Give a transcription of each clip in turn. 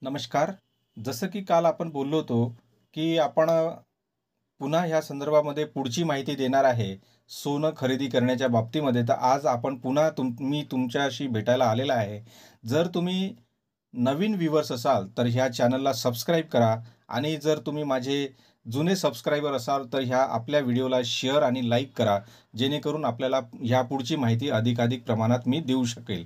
नमस्कार. जसं की काल आपण बोललो होतो, की आपण पुन्हा ह्या संदर्भामध्ये पुढची माहिती देणार आहे, सोनं खरेदी करण्याच्या बाबतीमध्ये. तर आज आपण पुन्हा मी तुमच्याशी भेटायला आलेला आहे. जर तुम्ही नवीन व्ह्यूअर्स असाल, तर ह्या चॅनलला सबस्क्राईब करा आणि जर तुम्ही माझे जुने सबस्क्रायबर असाल, तर ह्या आपल्या व्हिडिओला शेअर आणि लाईक करा, जेणेकरून आपल्याला ह्या पुढची माहिती अधिकाधिक प्रमाणात मी देऊ शकेल.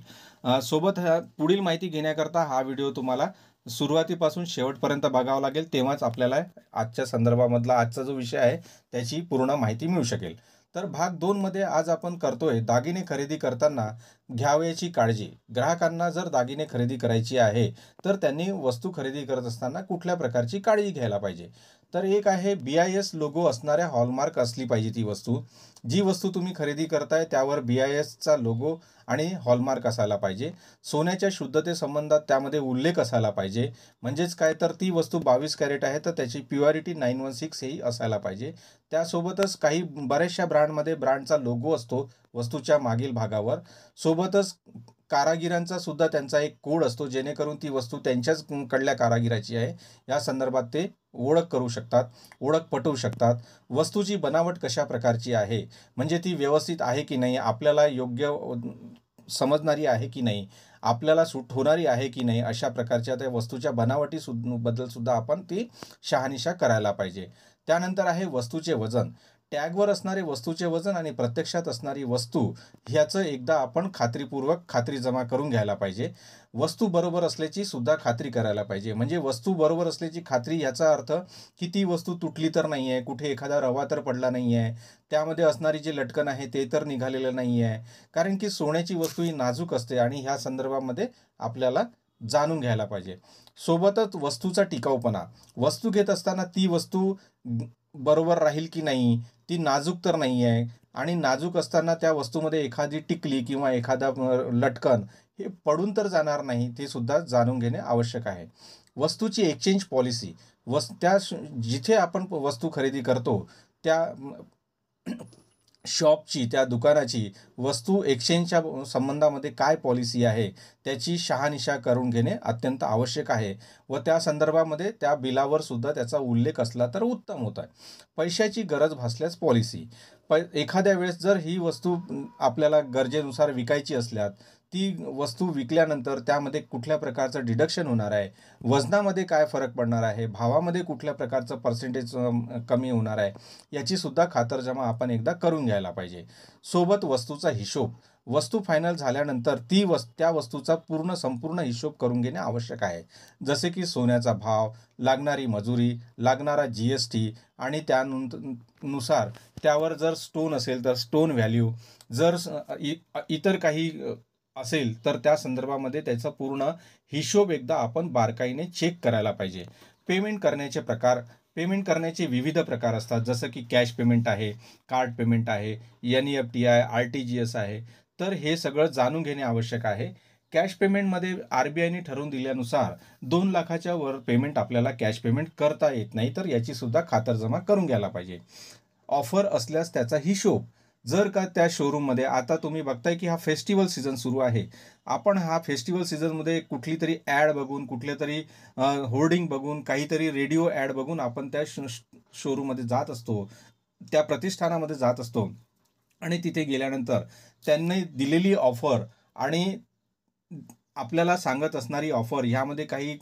सोबत पुढील माहिती घेण्याकरता हा व्हिडिओ तुम्हाला सुरुवातीपासून शेवटपर्यंत बघावा लागेल, तेव्हाच आपल्याला आजच्या संदर्भामधला आजचा जो विषय आहे, त्याची पूर्ण माहिती मिळू शकेल. तर भाग 2 मध्ये आज आपण करतोय दागिने खरेदी करताना घ्यावयाची काळजी. ग्राहकांना जर दागिने खरेदी करायची आहे, तर त्यांनी वस्तू खरेदी करत असताना कुठल्या प्रकारची काळजी घ्यायला पाहिजे. तर एक आहे BIS लोगो असणाऱ्या हॉलमार्क असली पाहिजे ती वस्तू. जी वस्तू तुम्ही खरेदी करताय त्यावर BISचा लोगो आणि हॉलमार्क असायला पाहिजे. सोन्याच्या शुद्धतेसंबंधात त्यामध्ये उल्लेख असायला पाहिजे. म्हणजेच काय, तर ती वस्तू 22 कॅरेट आहे, तर त्याची प्युरिटी 916 ही असायला पाहिजे. त्यासोबतच काही बऱ्याचशा ब्रँडमध्ये ब्रँडचा लोगो असतो वस्तूच्या मागील भागावर. सोबतच कारागिरांचा सुद्धा त्यांचा एक कोड असतो, जेणेकरून ती वस्तू त्यांच्याच कडल्या कारागिराची आहे या संदर्भात ते ओळख करू शकतात, ओळख पटवू शकतात. वस्तूची बनावट कशा प्रकारची आहे, म्हणजे ती व्यवस्थित आहे की नाही, आपल्याला योग्य समजणारी आहे की नाही, आपल्याला सूट होणारी आहे की नाही, अशा प्रकारच्या त्या वस्तूच्या बद्दल सुद्धा आपण ती शहानिशा करायला पाहिजे. त्यानंतर आहे वस्तूचे वजन. टॅगवर असणारे वस्तूचे वजन आणि प्रत्यक्षात असणारी वस्तू ह्याचं एकदा आपण खात्रीपूर्वक खात्री जमा करून घ्यायला पाहिजे. वस्तू बरोबर असल्याची सुद्धा खात्री करायला पाहिजे. म्हणजे वस्तू बरोबर असल्याची खात्री याचा अर्थ की ती वस्तू तुटली तर नाही आहे, कुठे एखादा रवा तर पडला नाही आहे, त्यामध्ये असणारी जे लटकन आहे ते तर निघालेलं नाही आहे. कारण की सोन्याची वस्तू ही नाजूक असते आणि ह्या संदर्भामध्ये आपल्याला जाणून घ्यायला पाहिजे. सोबतच वस्तूचा टिकाऊपणा. वस्तू घेत असताना ती वस्तू बरोबर राहील की नाही, ती नाजूक तर नाही आहे आणि नाजूक असताना त्या वस्तूमध्ये एखादी टिकली किंवा एखादा लटकन हे पडून तर जाणार नाही, ते सुद्धा जाणून घेणे आवश्यक आहे. वस्तूची एक्सचेंज पॉलिसी. जिथे आपण वस्तू खरेदी करतो त्या शॉपची, त्या दुकानाची वस्तू एक्सचेंजच्या संबंधामध्ये काय पॉलिसी आहे, त्याची शहानिशा करून घेणे अत्यंत आवश्यक आहे व त्या संदर्भामध्ये त्या बिलावर सुद्धा त्याचा उल्लेख असला तर उत्तम होत आहे. पैशाची गरज भासल्यास पॉलिसी. एखाद्या वेळेस जर ही वस्तू आपल्याला गरजेनुसार विकायची असल्यास, ती वस्तू विकल्यानंतर त्यामध्ये कुठल्या प्रकारचं डिडक्शन होणार आहे, वजनामध्ये काय फरक पडणार आहे, भावामध्ये कुठल्या प्रकारचं पर्सेंटेज कमी होणार आहे, याची सुद्धा खातरजमा आपण एकदा करून घ्यायला पाहिजे. सोबत वस्तूचा हिशोब. वस्तू फायनल झाल्यानंतर त्या वस्तूचा संपूर्ण हिशोब करून घेणे आवश्यक आहे. जसे की सोन्याचा भाव, लागणारी मजुरी, लागणारा GST आणि त्यानुसार त्यावर जर स्टोन असेल तर स्टोन व्हॅल्यू, जर इतर काही असेल तर त्या संदर्भामध्ये त्याचा पूर्ण हिशोब एकदा आपण बारकाईने चेक करायला पाहिजे. पेमेंट करण्याचे प्रकार. पेमेंट करण्याचे विविध प्रकार असतात, जसं की कॅश पेमेंट आहे, कार्ड पेमेंट आहे, NEFT आहे, RTGS आहे. तर हे सगळं जाणून घेणे आवश्यक आहे. कॅश पेमेंटमध्ये RBIने ठरवून दिल्यानुसार 2 लाखाच्या वर पेमेंट आपल्याला कॅश पेमेंट करता येत नाही, तर याची सुद्धा खातरजमा करून घ्यायला पाहिजे. ऑफर असल्यास त्याचा हिशोब. जर का त्या शोरूममध्ये आता तुम्ही बघताय की हा फेस्टिवल सीझन सुरू आहे, आपण हा फेस्टिवल सीझनमध्ये कुठली तरी ॲड बघून, कुठल्या तरी होर्डिंग बघून, काहीतरी रेडिओ ॲड बघून आपण त्या शोरूममध्ये जात असतो, त्या प्रतिष्ठानामध्ये जात असतो आणि तिथे गेल्यानंतर त्यांनी दिलेली ऑफर आणि आपल्याला सांगत असणारी ऑफर ह्यामध्ये काही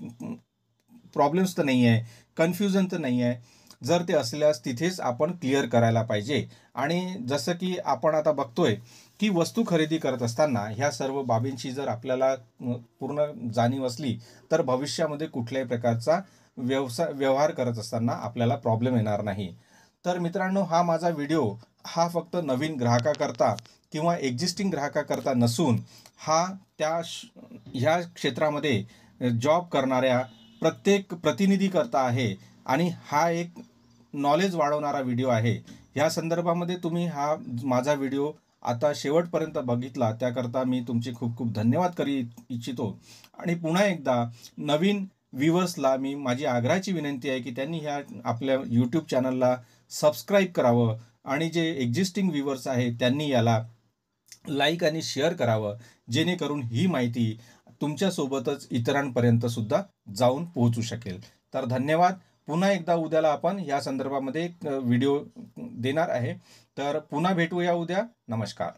प्रॉब्लेम्स तर नाही आहे, कन्फ्युजन तर नाही आहे. जर ते असल्यास तिथेच आपण क्लिअर करायला पाहिजे. आणि जसं की आपण आता बघतोय की वस्तू खरेदी करत असताना ह्या सर्व बाबींची जर आपल्याला पूर्ण जाणीव असली, तर भविष्यामध्ये कुठल्याही प्रकारचा व्यवहार करत असताना आपल्याला प्रॉब्लेम येणार नाही. तर मित्रांनो, हा माझा व्हिडिओ हा फक्त नवीन ग्राहकाकरता किंवा एक्झिस्टिंग ग्राहकाकरता नसून हा ह्या क्षेत्रामध्ये जॉब करणाऱ्या प्रत्येक प्रतिनिधीकरता आहे आणि हा एक नॉलेज वाढवणारा व्हिडिओ आहे. ह्या संदर्भामध्ये तुम्ही हा माझा व्हिडिओ आता शेवटपर्यंत बघितला, त्याकरता मी तुमचे खूप खूप धन्यवाद करू इच्छितो. आणि पुन्हा एकदा नवीन व्ह्यूवर्सला मी माझी आग्रहाची विनंती आहे की त्यांनी ह्या आपल्या यूट्यूब चॅनलला सबस्क्राईब करावं आणि जे एक्झिस्टिंग व्ह्यूवर्स आहेत त्यांनी याला लाईक आणि शेअर करावं, जेणेकरून ही माहिती तुमच्यासोबतच इतरांपर्यंत सुद्धा जाऊन पोहोचू शकेल. तर धन्यवाद. पुन्हा एकदा उद्याला आपण या संदर्भामध्ये एक व्हिडिओ देणार आहे. तर पुन्हा भेटूया उद्या. नमस्कार.